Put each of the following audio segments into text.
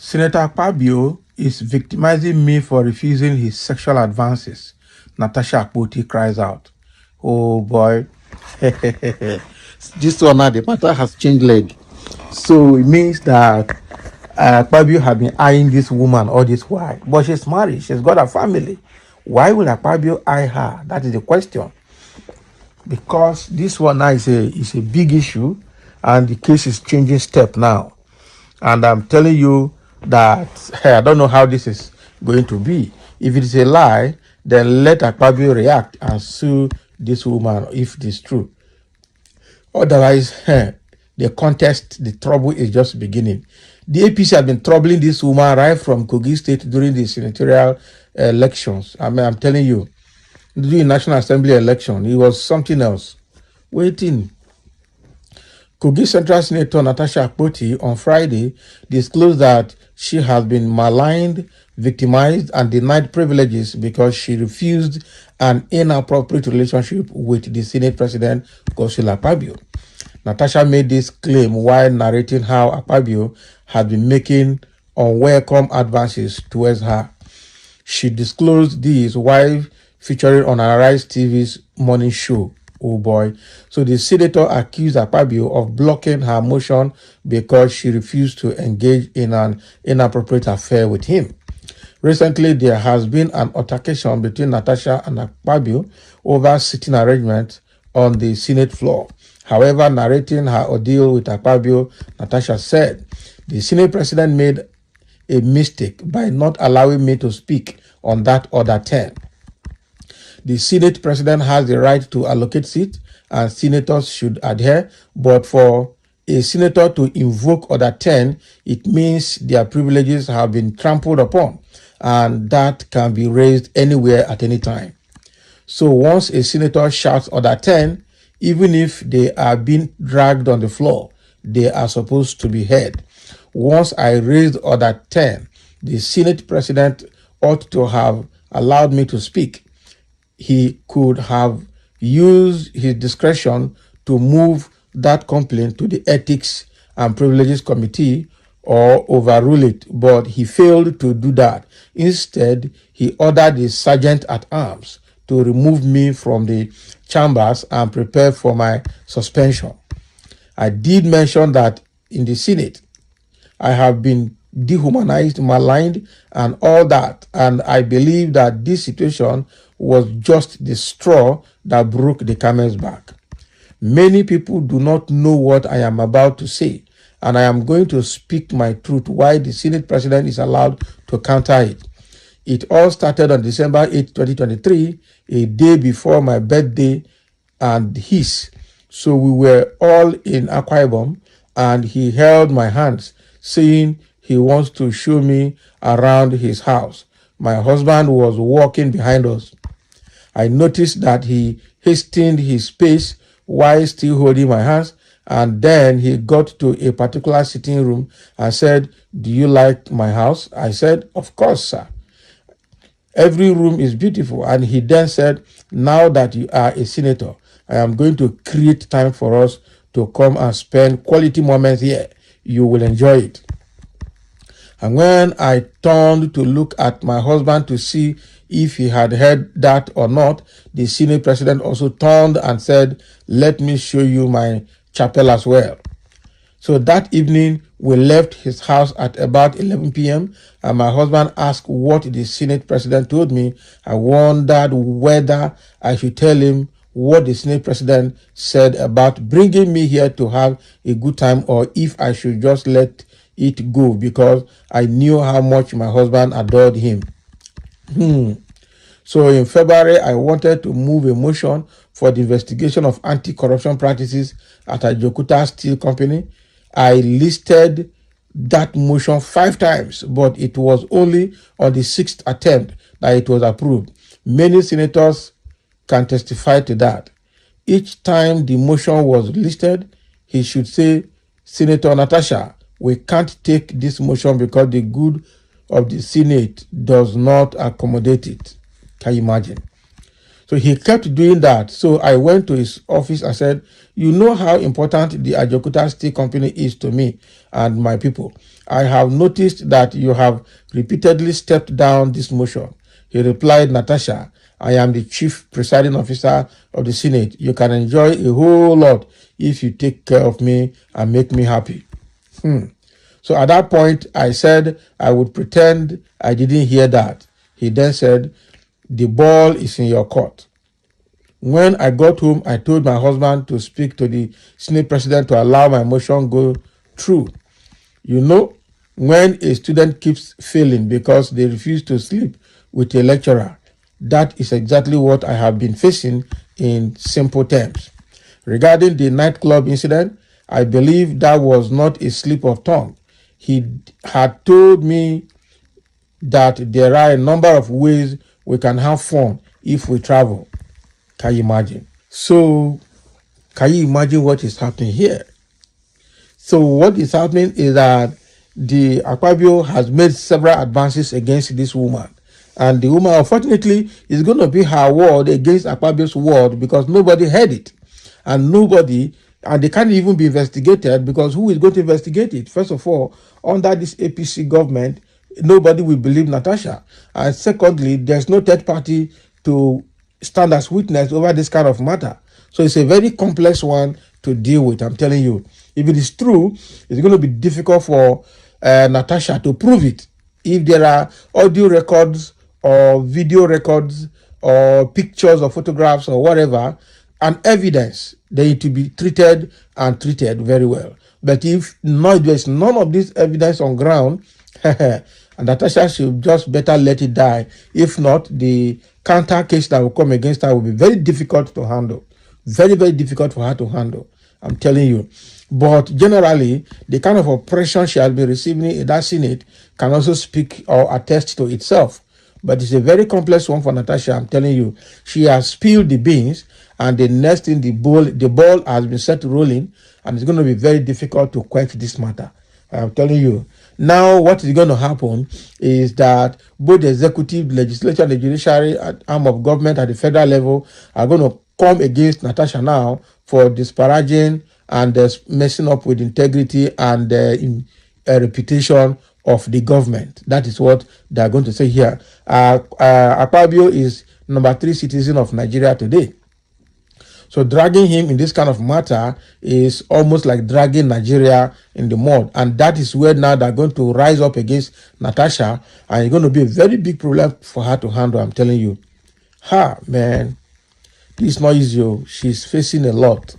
Senator Akpabio is victimizing me for refusing his sexual advances. Natasha cries out. Oh boy. This one now, the matter has changed leg. So it means that Akpabio have been eyeing this woman all this while. But she's married. She's got a family. Why will Akpabio eye her? That is the question. Because this one now is a big issue and the case is changing step now. And I'm telling you that I don't know how this is going to be. If it is a lie, then let Akpabio react and sue this woman if it is true. Otherwise, the contest, the trouble is just beginning. The APC has been troubling this woman right from Kogi State during the senatorial elections. I'm telling you, during National Assembly election, it was something else. Waiting. Kogi Central Senator Natasha on Friday disclosed that she has been maligned, victimized, and denied privileges because she refused an inappropriate relationship with the Senate President, Akpabio. Natasha made this claim while narrating how Akpabio had been making unwelcome advances towards her. She disclosed this while featuring on Arise TV's morning show. Oh boy. So the senator accused Akpabio of blocking her motion because she refused to engage in an inappropriate affair with him. Recently, there has been an altercation between Natasha and Akpabio over sitting arrangements on the Senate floor. However, narrating her ordeal with Akpabio, Natasha said, the Senate president made a mistake by not allowing me to speak on that other 10. The Senate president has the right to allocate seats and senators should adhere, but for a senator to invoke Order 10, it means their privileges have been trampled upon, and that can be raised anywhere at any time. So once a senator shouts Order 10, even if they are being dragged on the floor, they are supposed to be heard. Once I raised Order 10, the Senate president ought to have allowed me to speak. He could have used his discretion to move that complaint to the Ethics and Privileges Committee or overrule it, but he failed to do that. Instead, he ordered the sergeant at arms to remove me from the chambers and prepare for my suspension. I did mention that in the Senate, I have been dehumanized, maligned, and all that, and I believe that this situation was just the straw that broke the camel's back. Many people do not know what I am about to say, and I am going to speak my truth while the Senate president is allowed to counter it. It all started on December 8, 2023, a day before my birthday and his. So we were all in Akwa Ibom, and he held my hands, saying he wants to show me around his house. My husband was walking behind us. I noticed that he hastened his pace while still holding my hands, and then he got to a particular sitting room and said, "Do you like my house?" I said, "Of course, sir. Every room is beautiful." And he then said, "Now that you are a senator, I am going to create time for us to come and spend quality moments here. You will enjoy it." And when I turned to look at my husband to see if he had heard that or not, the Senate president also turned and said, "Let me show you my chapel as well." So that evening, we left his house at about 11 p.m. and my husband asked what the Senate president told me. I wondered whether I should tell him what the Senate president said about bringing me here to have a good time, or if I should just let it go because I knew how much my husband adored him. So in February, I wanted to move a motion for the investigation of anti-corruption practices at Ajokuta Steel Company. I listed that motion 5 times, but it was only on the 6th attempt that it was approved. Many senators can testify to that. Each time the motion was listed, he should say, "Senator Natasha, we can't take this motion because the good of the Senate does not accommodate it." Can you imagine? So he kept doing that. So I went to his office and said, "You know how important the Ajokuta Steel Company is to me and my people. I have noticed that you have repeatedly stepped down this motion. He replied, Natasha, I am the chief presiding officer of the Senate. You can enjoy a whole lot if you take care of me and make me happy. So at that point, I said I would pretend I didn't hear that. He then said, the ball is in your court. When I got home, I told my husband to speak to the Senate president to allow my motion go through. You know, when a student keeps failing because they refuse to sleep with a lecturer, that is exactly what I have been facing in simple terms. Regarding the nightclub incident, I believe that was not a slip of tongue. He had told me that there are a number of ways we can have fun if we travel. Can you imagine? So, can you imagine what is happening here? So, what is happening is that the Akpabio has made several advances against this woman. And the woman, unfortunately, is going to be her word against Akpabio's word because nobody heard it. And they can't even be investigated because who is going to investigate it? First of all, under this APC government, nobody will believe Natasha. And secondly, there's no third party to stand as witness over this kind of matter. So it's a very complex one to deal with, I'm telling you. If it is true, it's going to be difficult for Natasha to prove it. If there are audio records or video records or pictures or photographs or whatever, and evidence, they need to be treated and treated very well. But if not, there's none of this evidence on ground, and Natasha should just better let it die. If not, the counter case that will come against her will be very difficult to handle. Very, very difficult for her to handle. I'm telling you. But generally, the kind of oppression she has been receiving in that Senate can also speak or attest to itself. But it's a very complex one for Natasha, I'm telling you. She has spilled the beans, and the next thing, the ball has been set rolling, and it's going to be very difficult to quench this matter. I'm telling you. Now, what is going to happen is that both the executive, legislature, and the judiciary arm of government at the federal level are going to come against Natasha now for disparaging and messing up with integrity and reputation of the government. That is what they are going to say here. Akpabio is number 3 citizen of Nigeria today. So dragging him in this kind of matter is almost like dragging Nigeria in the mud. And that is where now they're going to rise up against Natasha. And it's going to be a very big problem for her to handle, I'm telling you. Man, this is not easy. She's facing a lot.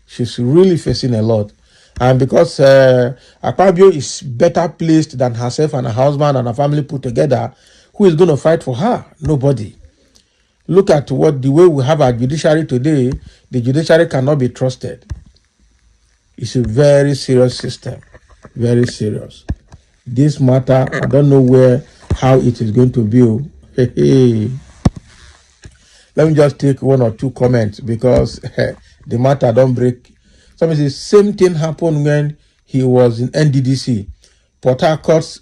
She's really facing a lot. And because Akpabio is better placed than herself and her husband and her family put together, who is going to fight for her? Nobody. Look at the way we have our judiciary today. The judiciary cannot be trusted. It's a very serious system. Very serious. This matter, I don't know how it is going to be. Let me just take one or two comments because the matter don't break. Somebody says, same thing happened when he was in NDDC. Port Harcourt,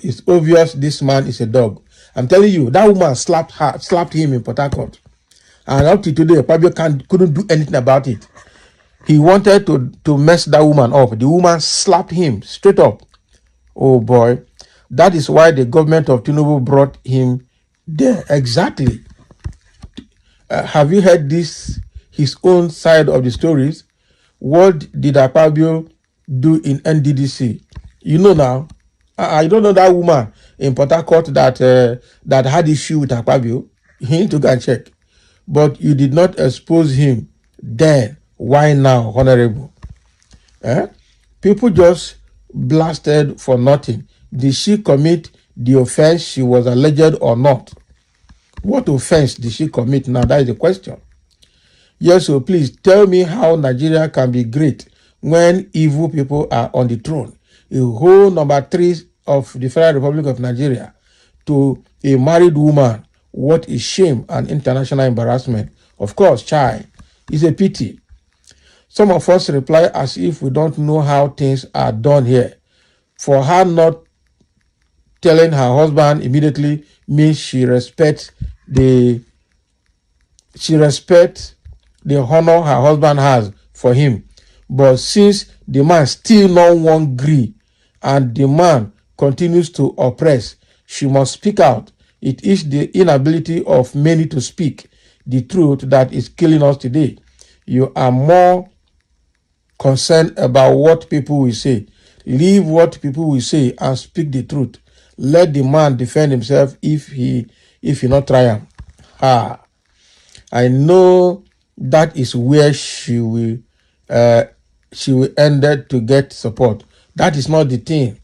it's obvious this man is a dog. I'm telling you, that woman slapped him in Port Harcourt. And up to today, Akpabio couldn't do anything about it. He wanted to mess that woman up. The woman slapped him straight up. Oh boy. That is why the government of Tinubu brought him there. Exactly. Have you heard his own side of the stories? What did Akpabio do in NDDC? You know now. I don't know that woman in Port Harcourt that had issue with Akpabio. He need to go and check. But you did not expose him then. Why now, Honorable? People just blasted for nothing. Did she commit the offense she was alleged or not? What offense did she commit now? That is the question. Yes, so please tell me how Nigeria can be great when evil people are on the throne. A whole number 3 of the Federal Republic of Nigeria to a married woman. What a shame and international embarrassment. Of course, child, it's a pity. Some of us reply as if we don't know how things are done here. For her not telling her husband immediately means she respects the honor her husband has for him. But since the man still not want gree and the man continues to oppress, she must speak out. It is the inability of many to speak the truth that is killing us today. You are more concerned about what people will say. Leave what people will say and speak the truth. Let the man defend himself if he not try him. I know that is where she will end it to get support. That is not the thing.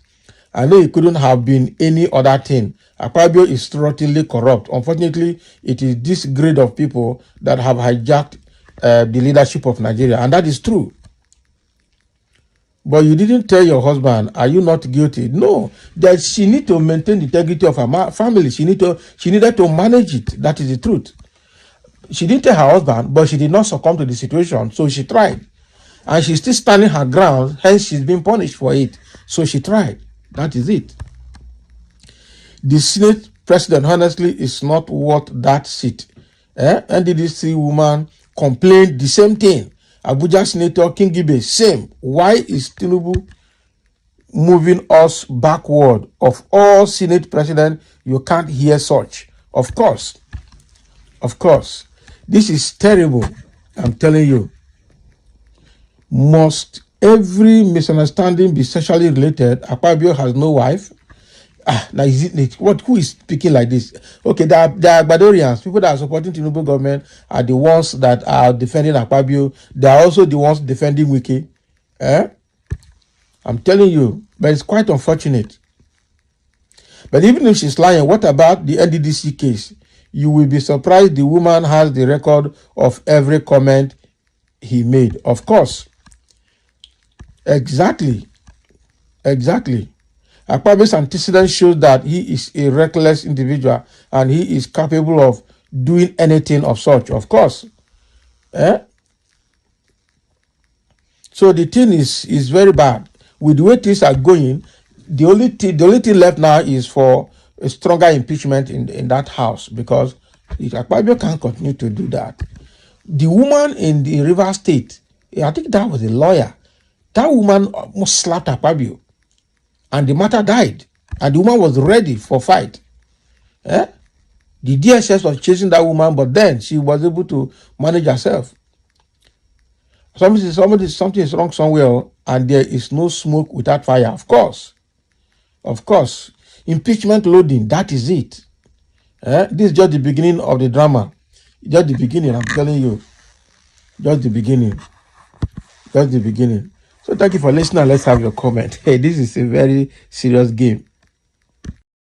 I know it couldn't have been any other thing. Akpabio is thoroughly corrupt. Unfortunately, it is this grade of people that have hijacked the leadership of Nigeria, and that is true. But you didn't tell your husband, are you not guilty? No, that she need to maintain the integrity of her family. She needed to manage it. That is the truth. She didn't tell her husband, but she did not succumb to the situation, so she tried. And she's still standing her ground, hence she's being punished for it. So she tried. That is it. The Senate president, honestly, is not worth that seat. NDDC woman complained the same thing. Abuja Senator King Gibe, same. Why is Tinubu moving us backward? Of all Senate presidents, you can't hear such. Of course. This is terrible. I'm telling you. Must every misunderstanding be sexually related? Akpabio has no wife. Now is it what? Who is speaking like this? Okay, the Agbadorians, people that are supporting Tinubu government, are the ones that are defending Akpabio. They are also the ones defending Wiki. I'm telling you, but it's quite unfortunate. But even if she's lying, what about the NDDC case? You will be surprised the woman has the record of every comment he made. Of course. Exactly. Akpabio's antecedent shows that he is a reckless individual and he is capable of doing anything of such, of course. So the thing is very bad. With the way things are going, the only thing left now is for a stronger impeachment in that house, because Akpabio can't continue to do that. The woman in the River State, I think that was a lawyer. That woman almost slapped Akpabio. And the matter died. And the woman was ready for fight. The DSS was chasing that woman, but then she was able to manage herself. Something is wrong somewhere, and there is no smoke without fire. Of course. Impeachment loading, that is it. This is just the beginning of the drama. Just the beginning, I'm telling you. Just the beginning. So thank you for listening. Let's have your comment. Hey, this is a very serious game.